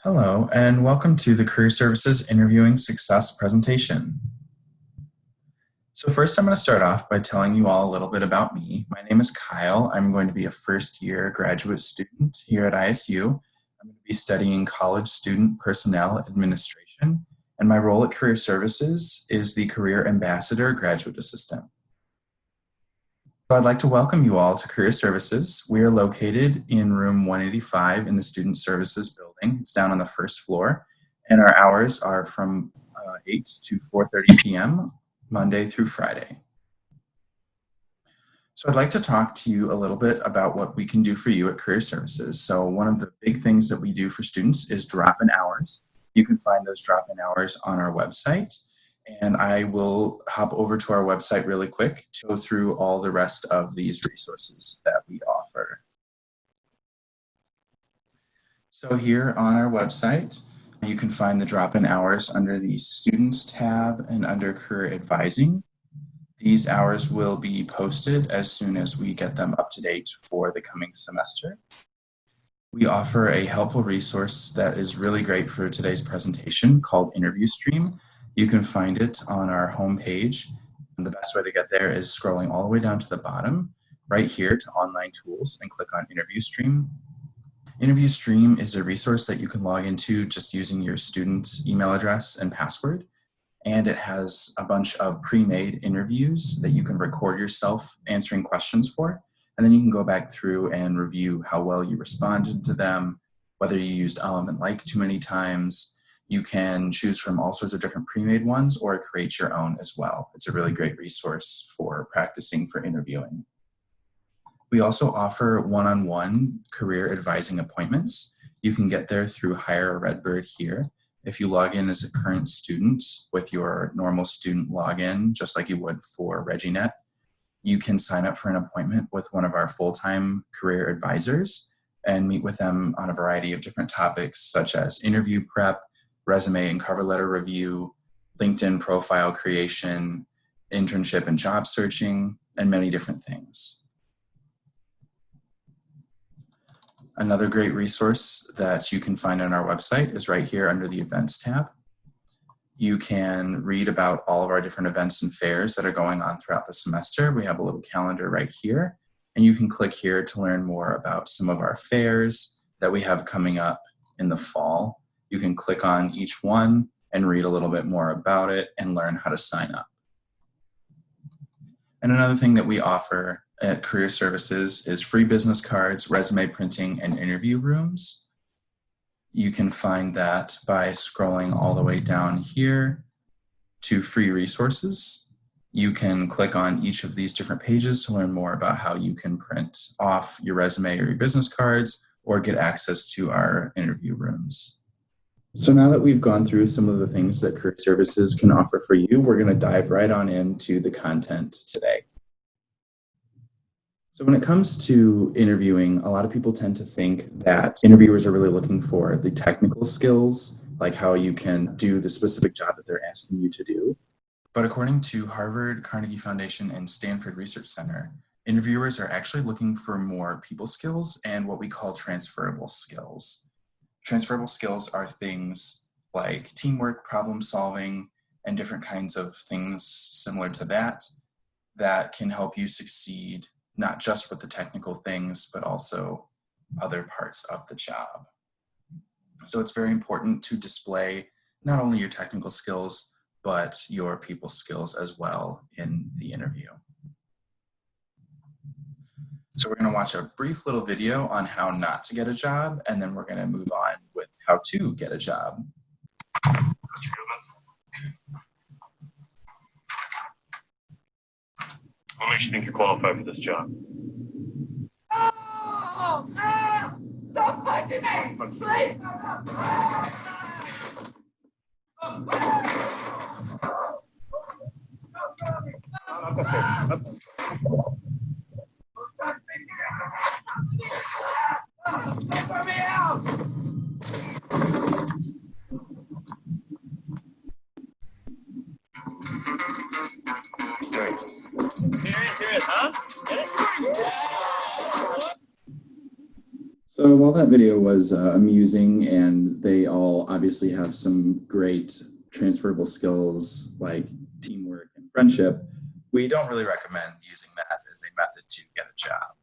Hello, and welcome to the Career Services Interviewing Success presentation. So first, I'm going to start off by telling you all a little bit about me. My name is Kyle. I'm going to be a first-year graduate student here at ISU. I'm going to be studying College Student Personnel Administration, and my role at Career Services is the Career Ambassador Graduate Assistant. So I'd like to welcome you all to Career Services. We are located in room 185 in the Student Services building. It's down on the first floor, and our hours are from 8 to 4:30 p.m. Monday through Friday. So I'd like to talk to you a little bit about what we can do for you at Career Services. So one of the big things that we do for students is drop-in hours. You can find those drop-in hours on our website. And I will hop over to our website really quick to go through all the rest of these resources that we offer. So here on our website, you can find the drop-in hours under the Students tab and under Career Advising. These hours will be posted as soon as we get them up to date for the coming semester. We offer a helpful resource that is really great for today's presentation called Interview Stream. You can find it on our homepage. And the best way to get there is scrolling all the way down to the bottom, right here to Online Tools, and click on Interview Stream. Interview Stream is a resource that you can log into just using your student's email address and password. And it has a bunch of pre-made interviews that you can record yourself answering questions for. And then you can go back through and review how well you responded to them, whether you used element like too many times. You can choose from all sorts of different pre-made ones or create your own as well. It's a really great resource for practicing for interviewing. We also offer one-on-one career advising appointments. You can get there through Hire a Redbird here. If you log in as a current student with your normal student login, just like you would for ReggieNet, you can sign up for an appointment with one of our full-time career advisors and meet with them on a variety of different topics such as interview prep, resume and cover letter review, LinkedIn profile creation, internship and job searching, and many different things. Another great resource that you can find on our website is right here under the Events tab. You can read about all of our different events and fairs that are going on throughout the semester. We have a little calendar right here, and you can click here to learn more about some of our fairs that we have coming up in the fall. You can click on each one and read a little bit more about it and learn how to sign up. And another thing that we offer at Career Services is free business cards, resume printing, and interview rooms. You can find that by scrolling all the way down here to free resources. You can click on each of these different pages to learn more about how you can print off your resume or your business cards or get access to our interview rooms. So now that we've gone through some of the things that Career Services can offer for you, we're going to dive right on into the content today. So when it comes to interviewing, a lot of people tend to think that interviewers are really looking for the technical skills, like how you can do the specific job that they're asking you to do. But according to Harvard, Carnegie Foundation, and Stanford Research Center, interviewers are actually looking for more people skills and what we call transferable skills. Transferable skills are things like teamwork, problem solving, and different kinds of things similar to that that can help you succeed not just with the technical things, but also other parts of the job. So it's very important to display not only your technical skills, but your people skills as well in the interview. So we're going to watch a brief little video on how not to get a job, and then we're going to move on with how to get a job. What makes you think you're qualified for this job? Oh, no! Stop punching me! Please! Let me out! Serious, huh? Get it? So So while that video was amusing and they all obviously have some great transferable skills like teamwork and friendship, we don't really recommend using that as a method to get a job.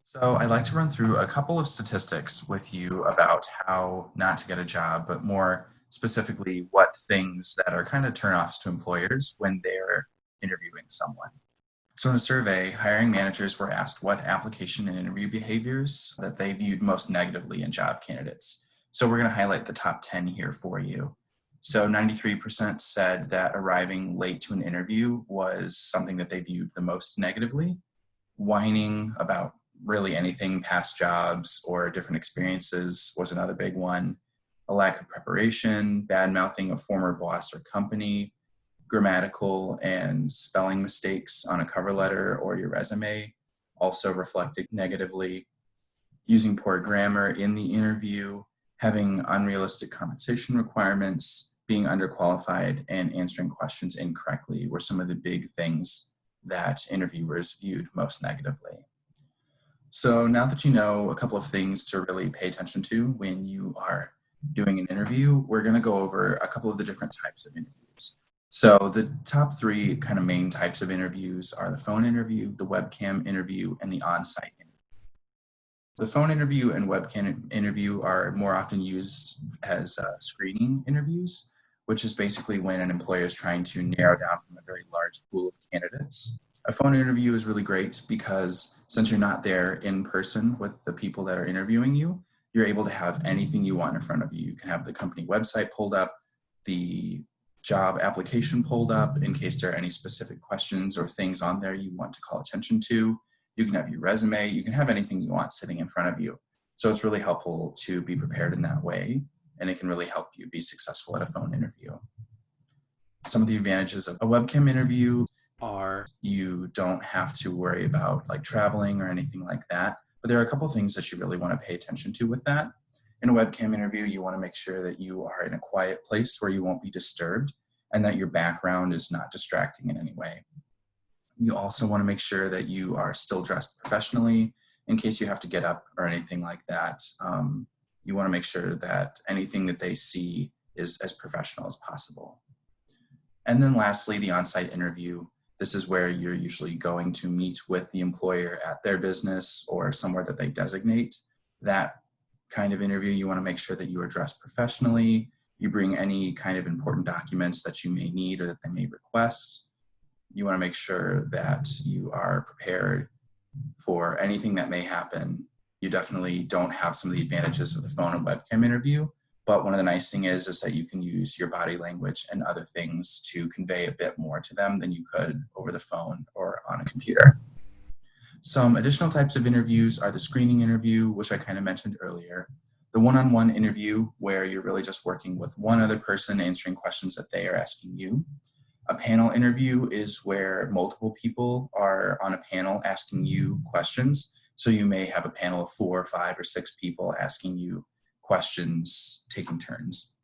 So I'd like to run through a couple of statistics with you about how not to get a job, but more specifically what things that are kind of turnoffs to employers when they're interviewing someone. So in a survey, hiring managers were asked what application and interview behaviors that they viewed most negatively in job candidates. So we're going to highlight the top 10 here for you. So 93% said that arriving late to an interview was something that they viewed the most negatively. Whining about really anything, past jobs or different experiences was another big one. A lack of preparation, bad mouthing a former boss or company, grammatical and spelling mistakes on a cover letter or your resume also reflected negatively. Using poor grammar in the interview, having unrealistic compensation requirements, being underqualified, and answering questions incorrectly were some of the big things that interviewers viewed most negatively. So now that you know a couple of things to really pay attention to when you are doing an interview, we're going to go over a couple of the different types of interviews. So the top three kind of main types of interviews are the phone interview, the webcam interview, and the on-site interview. The phone interview and webcam interview are more often used as screening interviews, which is basically when an employer is trying to narrow down from a very large pool of candidates. A phone interview is really great because since you're not there in person with the people that are interviewing you, you're able to have anything you want in front of you. You can have the company website pulled up, the job application pulled up in case there are any specific questions or things on there you want to call attention to. You can have your resume, you can have anything you want sitting in front of you. So it's really helpful to be prepared in that way, and it can really help you be successful at a phone interview. Some of the advantages of a webcam interview are you don't have to worry about like traveling or anything like that, but there are a couple things that you really want to pay attention to with that. In a webcam interview, you want to make sure that you are in a quiet place where you won't be disturbed and that your background is not distracting in any way. You also want to make sure that you are still dressed professionally in case you have to get up or anything like that. You want to make sure that anything that they see is as professional as possible. And then lastly, the on-site interview. This is where you're usually going to meet with the employer at their business or somewhere that they designate. That kind of interview, you want to make sure that you are dressed professionally. You bring any kind of important documents that you may need or that they may request. You want to make sure that you are prepared for anything that may happen. You definitely don't have some of the advantages of the phone and webcam interview, but one of the nice things is that you can use your body language and other things to convey a bit more to them than you could over the phone or on a computer. Some additional types of interviews are the screening interview, which I kind of mentioned earlier, the one-on-one interview where you're really just working with one other person answering questions that they are asking you. A panel interview is where multiple people are on a panel asking you questions. So you may have a panel of 4, 5, or 6 people asking you questions, taking turns.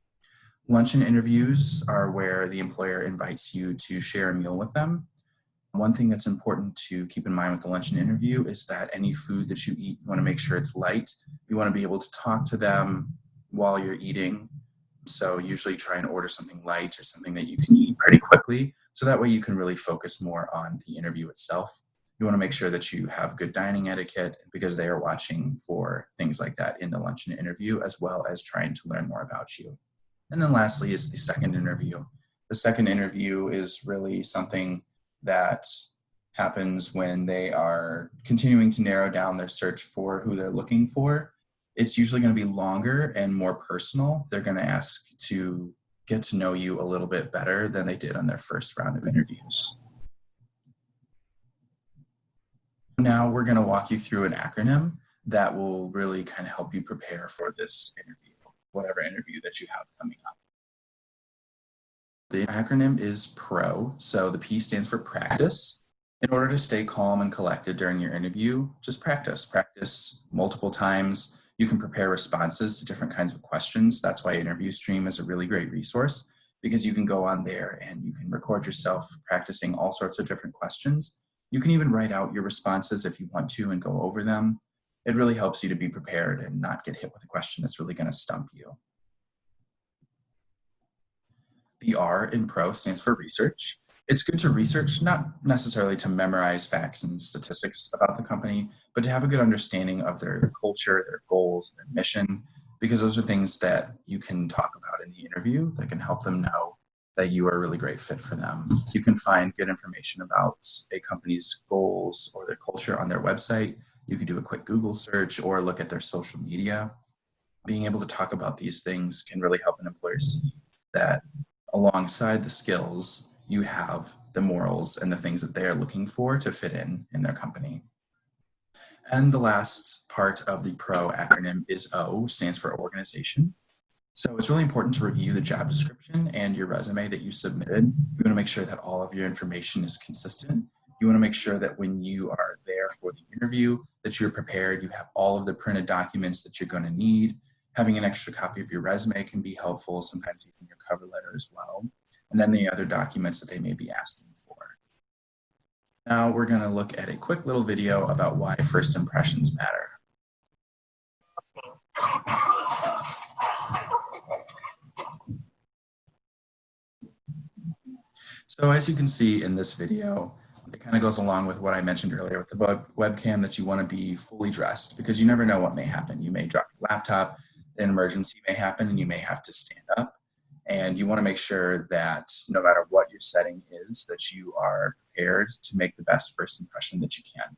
Luncheon interviews are where the employer invites you to share a meal with them. One thing that's important to keep in mind with the luncheon interview is that any food that you eat, you want to make sure it's light. You want to be able to talk to them while you're eating. So usually try and order something light or something that you can eat pretty quickly. So that way you can really focus more on the interview itself. You want to make sure that you have good dining etiquette because they are watching for things like that in the luncheon interview, as well as trying to learn more about you. And then lastly is the second interview. The second interview is really something that happens when they are continuing to narrow down their search for who they're looking for. It's usually going to be longer and more personal. They're going to ask to get to know you a little bit better than they did on their first round of interviews. Now we're going to walk you through an acronym that will really kind of help you prepare for this interview, whatever interview that you have coming up. The acronym is PRO, so the P stands for practice. In order to stay calm and collected during your interview, just practice. Practice multiple times. You can prepare responses to different kinds of questions. That's why Interview Stream is a really great resource because you can go on there and you can record yourself practicing all sorts of different questions. You can even write out your responses if you want to and go over them. It really helps you to be prepared and not get hit with a question that's really going to stump you. The R in PRO stands for research. It's good to research, not necessarily to memorize facts and statistics about the company, but to have a good understanding of their culture, their goals, their mission, because those are things that you can talk about in the interview that can help them know that you are a really great fit for them. You can find good information about a company's goals or their culture on their website. You can do a quick Google search or look at their social media. Being able to talk about these things can really help an employer see that alongside the skills, you have the morals and the things that they are looking for to fit in their company. And the last part of the PRO acronym is O, stands for organization. So it's really important to review the job description and your resume that you submitted. You want to make sure that all of your information is consistent. You want to make sure that when you are there for the interview, that you're prepared, you have all of the printed documents that you're going to need. Having an extra copy of your resume can be helpful, sometimes even your cover letter as well. And then the other documents that they may be asking for. Now we're going to look at a quick little video about why first impressions matter. So as you can see in this video, it kind of goes along with what I mentioned earlier with the webcam, that you want to be fully dressed because you never know what may happen. You may drop your laptop, an emergency may happen, and you may have to stand up. And you want to make sure that no matter what your setting is, that you are prepared to make the best first impression that you can.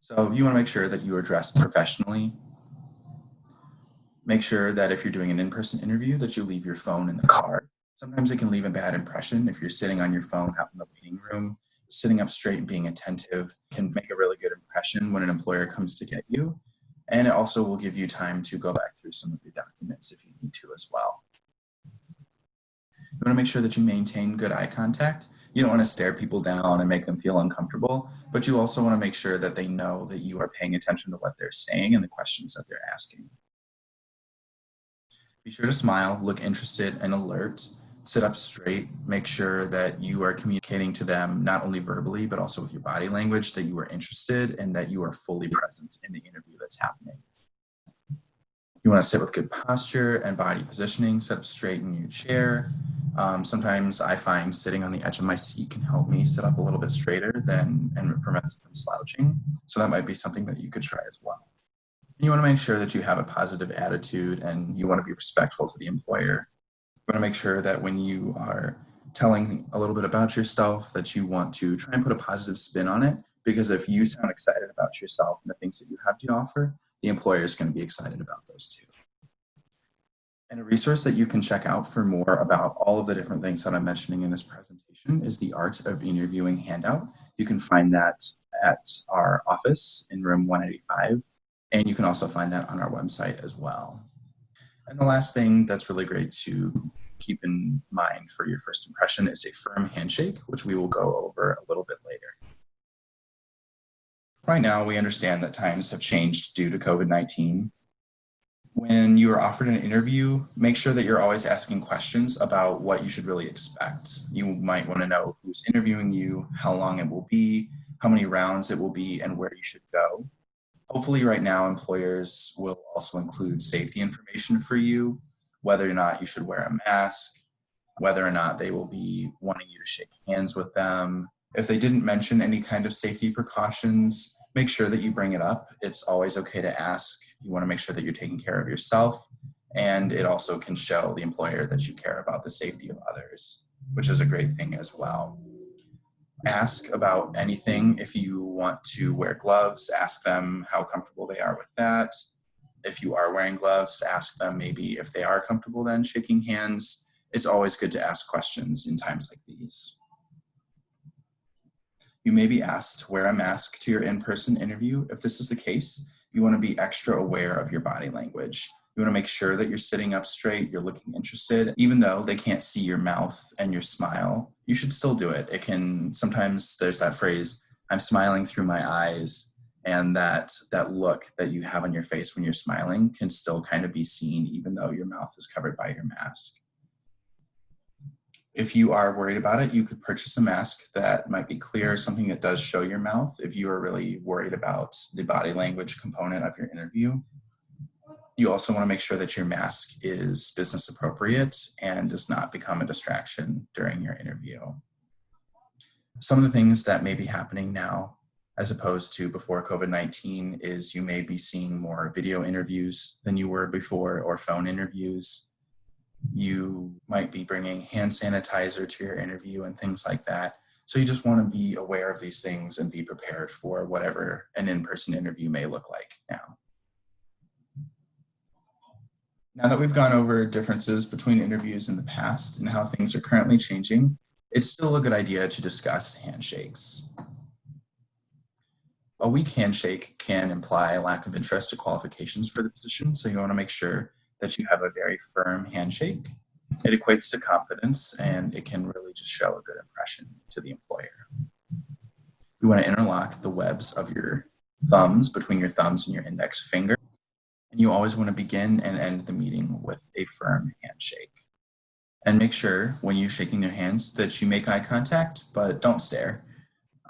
So you want to make sure that you are dressed professionally. Make sure that if you're doing an in-person interview that you leave your phone in the car. Sometimes it can leave a bad impression if you're sitting on your phone out in the waiting room. Sitting up straight and being attentive can make a really good impression when an employer comes to get you. And it also will give you time to go back through some of your documents if you need to as well. You want to make sure that you maintain good eye contact. You don't want to stare people down and make them feel uncomfortable, but you also want to make sure that they know that you are paying attention to what they're saying and the questions that they're asking. Be sure to smile, look interested and alert, sit up straight, make sure that you are communicating to them not only verbally, but also with your body language that you are interested and that you are fully present in the interview that's happening. You want to sit with good posture and body positioning, sit up straight in your chair. Sometimes I find sitting on the edge of my seat can help me sit up a little bit straighter and prevents me from slouching. So that might be something that you could try as well. You want to make sure that you have a positive attitude and you want to be respectful to the employer. You want to make sure that when you are telling a little bit about yourself that you want to try and put a positive spin on it, because if you sound excited about yourself and the things that you have to offer, the employer is going to be excited about those too. And a resource that you can check out for more about all of the different things that I'm mentioning in this presentation is the Art of Interviewing handout. You can find that at our office in room 185. And you can also find that on our website as well. And the last thing that's really great to keep in mind for your first impression is a firm handshake, which we will go over a little bit later. Right now, we understand that times have changed due to COVID-19. When you are offered an interview, make sure that you're always asking questions about what you should really expect. You might want to know who's interviewing you, how long it will be, how many rounds it will be, and where you should go. Hopefully right now employers will also include safety information for you, whether or not you should wear a mask, whether or not they will be wanting you to shake hands with them. If they didn't mention any kind of safety precautions, make sure that you bring it up. It's always okay to ask. You want to make sure that you're taking care of yourself, and it also can show the employer that you care about the safety of others, which is a great thing as well. Ask about anything. If you want to wear gloves, ask them how comfortable they are with that. If you are wearing gloves, ask them maybe if they are comfortable then shaking hands. It's always good to ask questions in times like these. You may be asked to wear a mask to your in-person interview. If this is the case, you want to be extra aware of your body language. You want to make sure that you're sitting up straight, you're looking interested. Even though they can't see your mouth and your smile, you should still do it. Sometimes there's that phrase, I'm smiling through my eyes, and that look that you have on your face when you're smiling can still kind of be seen even though your mouth is covered by your mask. If you are worried about it, you could purchase a mask that might be clear, something that does show your mouth if you are really worried about the body language component of your interview. You also want to make sure that your mask is business appropriate and does not become a distraction during your interview. Some of the things that may be happening now, as opposed to before COVID-19, is you may be seeing more video interviews than you were before, or phone interviews. You might be bringing hand sanitizer to your interview and things like that. So you just want to be aware of these things and be prepared for whatever an in-person interview may look like now. Now that we've gone over differences between interviews in the past and how things are currently changing, it's still a good idea to discuss handshakes. A weak handshake can imply a lack of interest or qualifications for the position, so you want to make sure that you have a very firm handshake. It equates to confidence, and it can really just show a good impression to the employer. You want to interlock the webs of your thumbs between your thumbs and your index finger. And you always want to begin and end the meeting with a firm handshake. And make sure when you're shaking their hands that you make eye contact, but don't stare.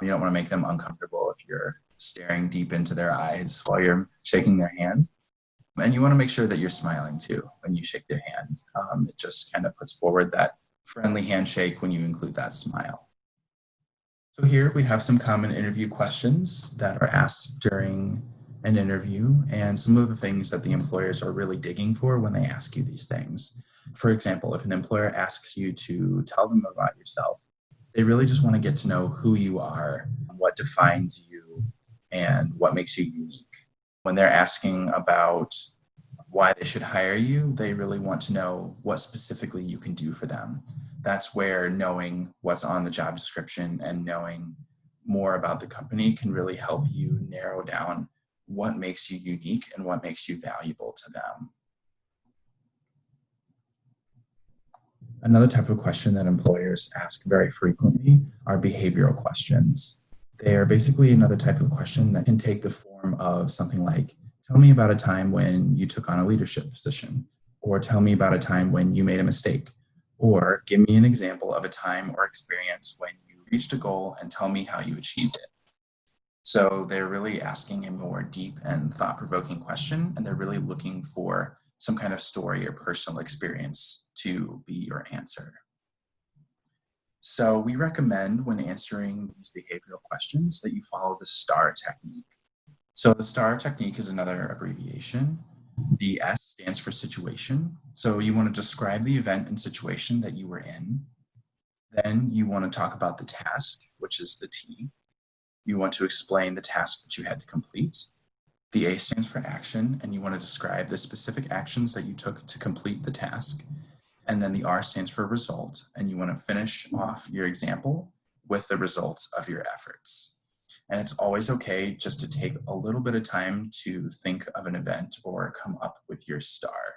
You don't want to make them uncomfortable if you're staring deep into their eyes while you're shaking their hand. And you want to make sure that you're smiling too when you shake their hand. It just kind of puts forward that friendly handshake when you include that smile. So here we have some common interview questions that are asked during an interview and some of the things that the employers are really digging for when they ask you these things. For example, if an employer asks you to tell them about yourself, they really just want to get to know who you are, what defines you, and what makes you unique. When they're asking about why they should hire you, they really want to know what specifically you can do for them. That's where knowing what's on the job description and knowing more about the company can really help you narrow down what makes you unique and what makes you valuable to them. Another type of question that employers ask very frequently are behavioral questions. They are basically another type of question that can take the form of something like, tell me about a time when you took on a leadership position, or tell me about a time when you made a mistake, or give me an example of a time or experience when you reached a goal and tell me how you achieved it. So they're really asking a more deep and thought-provoking question, and they're really looking for some kind of story or personal experience to be your answer. So we recommend when answering these behavioral questions that you follow the STAR technique. So the STAR technique is another abbreviation. The S stands for situation. So you want to describe the event and situation that you were in. Then you want to talk about the task, which is the T. You want to explain the task that you had to complete. The A stands for action, and you want to describe the specific actions that you took to complete the task. And then the R stands for result, and you want to finish off your example with the results of your efforts. And it's always okay just to take a little bit of time to think of an event or come up with your STAR.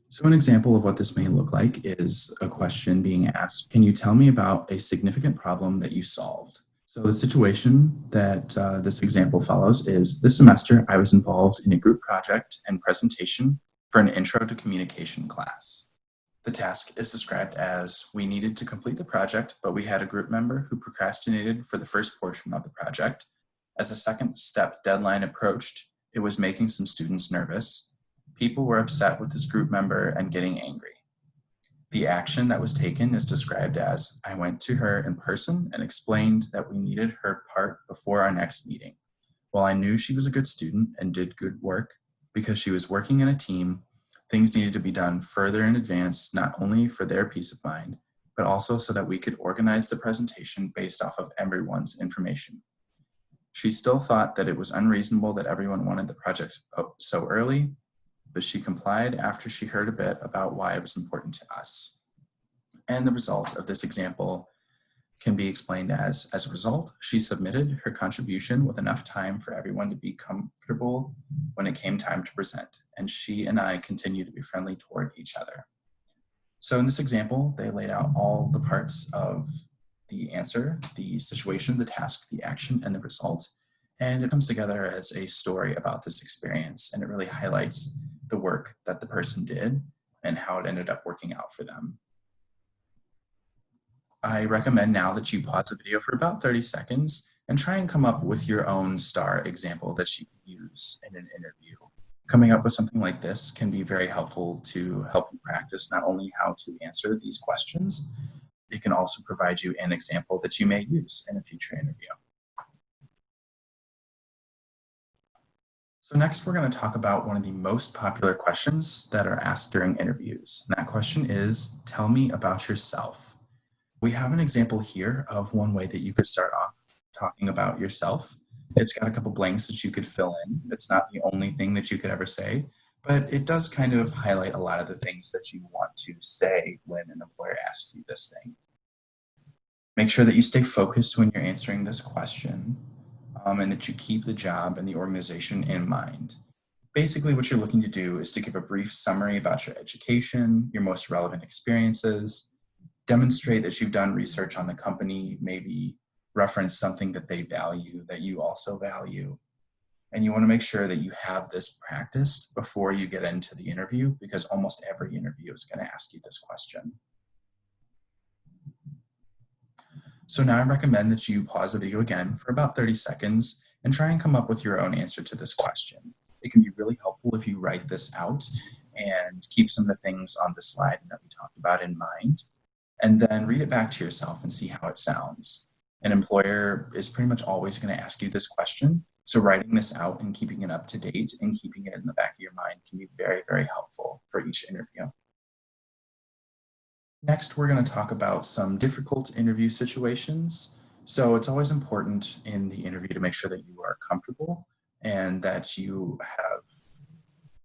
So an example of what this may look like is a question being asked, can you tell me about a significant problem that you solved? So the situation that this example follows is, this semester I was involved in a group project and presentation for an intro to communication class. The task is described as, we needed to complete the project, but we had a group member who procrastinated for the first portion of the project. As a second step deadline approached, it was making some students nervous. People were upset with this group member and getting angry. The action that was taken is described as, I went to her in person and explained that we needed her part before our next meeting. While I knew she was a good student and did good work, because she was working in a team, things needed to be done further in advance, not only for their peace of mind, but also so that we could organize the presentation based off of everyone's information. She still thought that it was unreasonable that everyone wanted the project so early, but she complied after she heard a bit about why it was important to us. And the result of this example can be explained as a result, she submitted her contribution with enough time for everyone to be comfortable when it came time to present, and she and I continue to be friendly toward each other. So in this example, they laid out all the parts of the answer, the situation, the task, the action, and the result. And it comes together as a story about this experience, and it really highlights the work that the person did and how it ended up working out for them. I recommend now that you pause the video for about 30 seconds and try and come up with your own STAR example that you can use in an interview. Coming up with something like this can be very helpful to help you practice not only how to answer these questions, it can also provide you an example that you may use in a future interview. So next, we're going to talk about one of the most popular questions that are asked during interviews. And that question is, tell me about yourself. We have an example here of one way that you could start off talking about yourself. It's got a couple blanks that you could fill in. It's not the only thing that you could ever say, but it does kind of highlight a lot of the things that you want to say when an employer asks you this thing. Make sure that you stay focused when you're answering this question, and that you keep the job and the organization in mind. Basically, what you're looking to do is to give a brief summary about your education, your most relevant experiences, demonstrate that you've done research on the company, maybe reference something that they value that you also value. And you want to make sure that you have this practiced before you get into the interview, because almost every interview is going to ask you this question. So now I recommend that you pause the video again for about 30 seconds and try and come up with your own answer to this question. It can be really helpful if you write this out and keep some of the things on the slide that we talked about in mind, and then read it back to yourself and see how it sounds. An employer is pretty much always going to ask you this question, so writing this out and keeping it up to date and keeping it in the back of your mind can be very, very helpful for each interview. Next, we're going to talk about some difficult interview situations. So it's always important in the interview to make sure that you are comfortable and that you have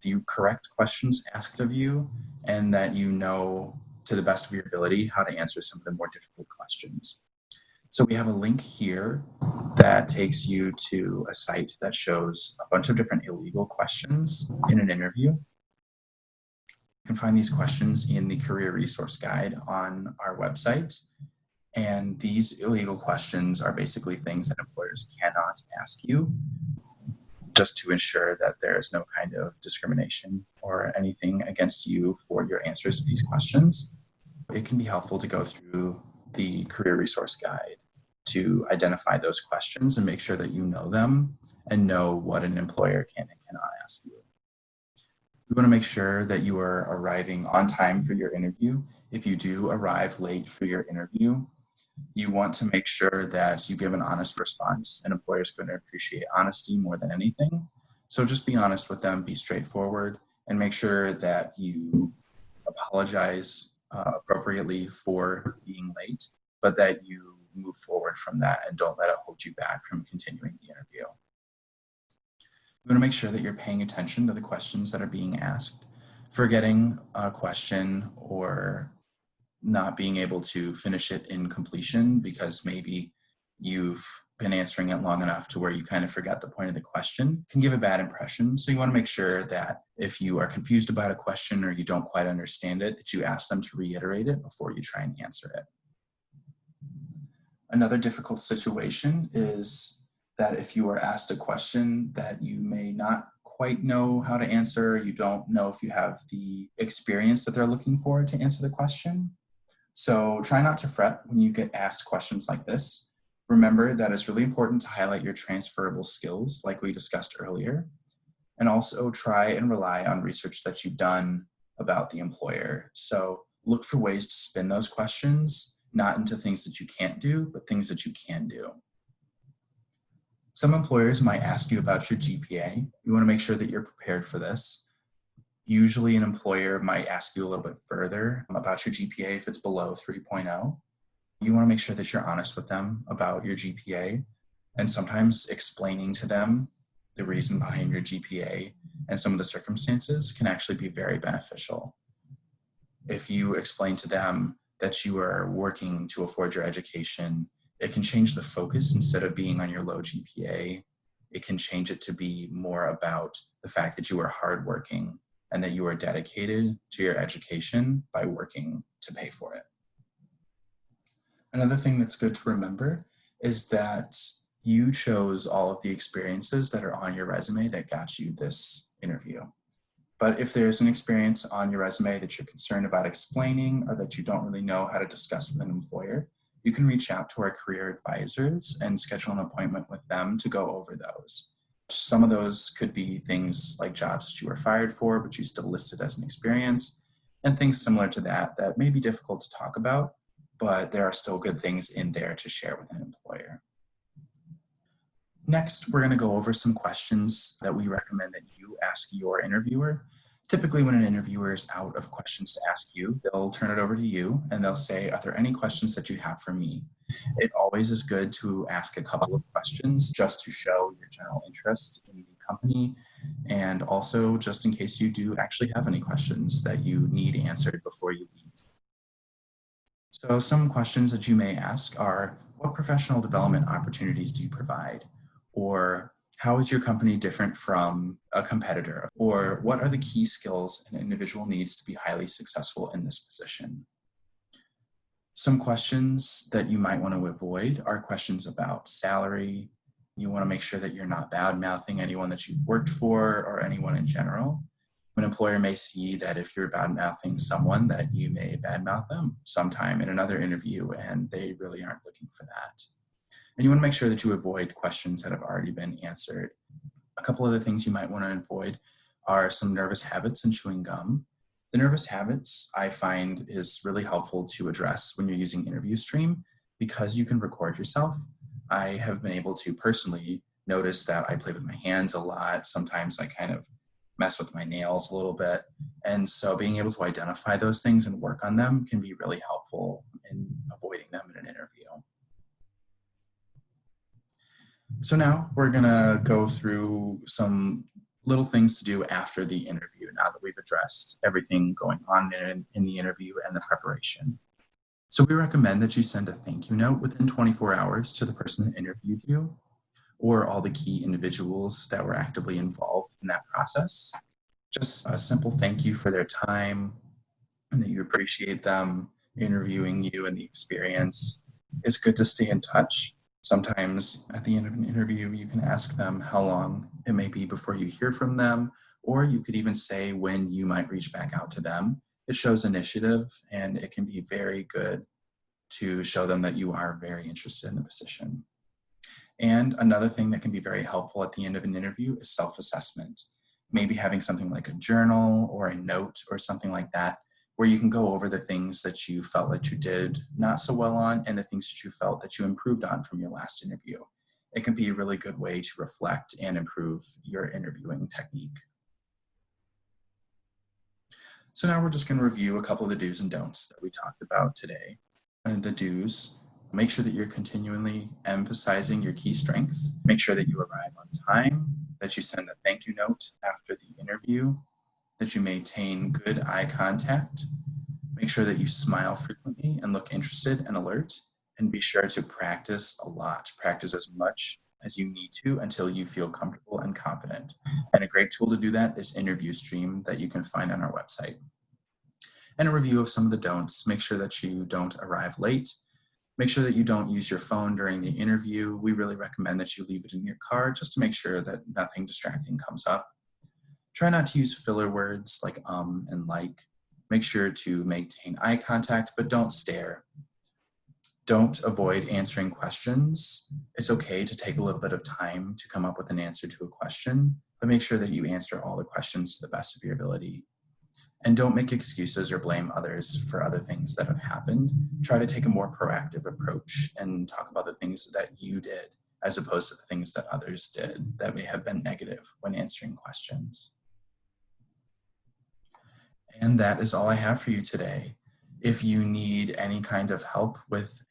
the correct questions asked of you, and that you know to the best of your ability how to answer some of the more difficult questions. So we have a link here that takes you to a site that shows a bunch of different illegal questions in an interview. You can find these questions in the Career Resource Guide on our website. And these illegal questions are basically things that employers cannot ask you, just to ensure that there is no kind of discrimination or anything against you for your answers to these questions. It can be helpful to go through the Career Resource Guide to identify those questions and make sure that you know them and know what an employer can and cannot ask you. We want to make sure that you are arriving on time for your interview. If you do arrive late for your interview, you want to make sure that you give an honest response. An employer is going to appreciate honesty more than anything. So just be honest with them, be straightforward, and make sure that you apologize appropriately for being late, but that you move forward from that and don't let it hold you back from continuing the interview. You want to make sure that you're paying attention to the questions that are being asked. Forgetting a question or not being able to finish it in completion because maybe you've been answering it long enough to where you kind of forgot the point of the question can give a bad impression. So you want to make sure that if you are confused about a question or you don't quite understand it, that you ask them to reiterate it before you try and answer it. Another difficult situation is that if you are asked a question that you may not quite know how to answer, you don't know if you have the experience that they're looking for to answer the question. So try not to fret when you get asked questions like this. Remember that it's really important to highlight your transferable skills like we discussed earlier, and also try and rely on research that you've done about the employer. So look for ways to spin those questions, not into things that you can't do, but things that you can do. Some employers might ask you about your GPA. You want to make sure that you're prepared for this. Usually an employer might ask you a little bit further about your GPA if it's below 3.0. You want to make sure that you're honest with them about your GPA, and sometimes explaining to them the reason behind your GPA and some of the circumstances can actually be very beneficial. If you explain to them that you are working to afford your education, it can change the focus. Instead of being on your low GPA, it can change it to be more about the fact that you are hardworking and that you are dedicated to your education by working to pay for it. Another thing that's good to remember is that you chose all of the experiences that are on your resume that got you this interview. But if there's an experience on your resume that you're concerned about explaining or that you don't really know how to discuss with an employer, you can reach out to our career advisors and schedule an appointment with them to go over those. Some of those could be things like jobs that you were fired for, but you still listed as an experience, and things similar to that that may be difficult to talk about, but there are still good things in there to share with an employer. Next, we're going to go over some questions that we recommend that you ask your interviewer. Typically, when an interviewer is out of questions to ask you, they'll turn it over to you and they'll say, "Are there any questions that you have for me?" It always is good to ask a couple of questions just to show your general interest in the company, and also just in case you do actually have any questions that you need answered before you leave. So some questions that you may ask are, what professional development opportunities do you provide? Or how is your company different from a competitor? Or what are the key skills an individual needs to be highly successful in this position? Some questions that you might want to avoid are questions about salary. You want to make sure that you're not bad-mouthing anyone that you've worked for or anyone in general. An employer may see that if you're bad-mouthing someone, that you may bad-mouth them sometime in another interview, and they really aren't looking for that. And you want to make sure that you avoid questions that have already been answered. A couple other things you might want to avoid are some nervous habits and chewing gum. The nervous habits I find is really helpful to address when you're using Interview Stream because you can record yourself. I have been able to personally notice that I play with my hands a lot. Sometimes I kind of mess with my nails a little bit. And so being able to identify those things and work on them can be really helpful in avoiding them in an interview. So now we're gonna go through some little things to do after the interview, now that we've addressed everything going on in the interview and the preparation. So we recommend that you send a thank you note within 24 hours to the person that interviewed you, or all the key individuals that were actively involved in that process. Just a simple thank you for their time and that you appreciate them interviewing you and the experience. It's good to stay in touch. Sometimes at the end of an interview, you can ask them how long it may be before you hear from them, or you could even say when you might reach back out to them. It shows initiative, and it can be very good to show them that you are very interested in the position. And another thing that can be very helpful at the end of an interview is self-assessment. Maybe having something like a journal or a note or something like that, where you can go over the things that you felt that you did not so well on and the things that you felt that you improved on from your last interview. It can be a really good way to reflect and improve your interviewing technique. So now we're just going to review a couple of the do's and don'ts that we talked about today. And the do's: make sure that you're continually emphasizing your key strengths. Make sure that you arrive on time, that you send a thank you note after the interview, that you maintain good eye contact. Make sure that you smile frequently and look interested and alert, and be sure to practice a lot. Practice as much as you need to until you feel comfortable and confident. And a great tool to do that is Interview Stream that you can find on our website. And a review of some of the don'ts: make sure that you don't arrive late. Make sure that you don't use your phone during the interview. We really recommend that you leave it in your car just to make sure that nothing distracting comes up. Try not to use filler words like and like. Make sure to maintain eye contact, but don't stare. Don't avoid answering questions. It's okay to take a little bit of time to come up with an answer to a question, but make sure that you answer all the questions to the best of your ability. And don't make excuses or blame others for other things that have happened. Try to take a more proactive approach and talk about the things that you did as opposed to the things that others did that may have been negative when answering questions. And that is all I have for you today. If you need any kind of help with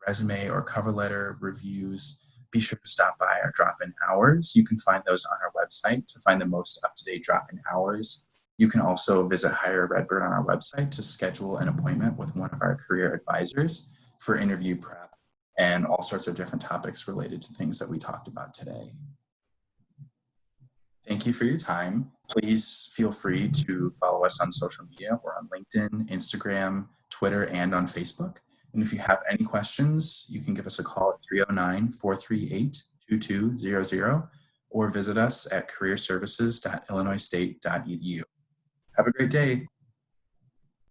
resume or cover letter reviews, be sure to stop by our drop-in hours. You can find those on our website to find the most up-to-date drop-in hours. You can also visit Hire a Redbird on our website to schedule an appointment with one of our career advisors for interview prep and all sorts of different topics related to things that we talked about today. Thank you for your time. Please feel free to follow us on social media. We're on LinkedIn, Instagram, Twitter, and on Facebook. And if you have any questions, you can give us a call at 309-438-2200 or visit us at careerservices.illinoisstate.edu. Have a great day.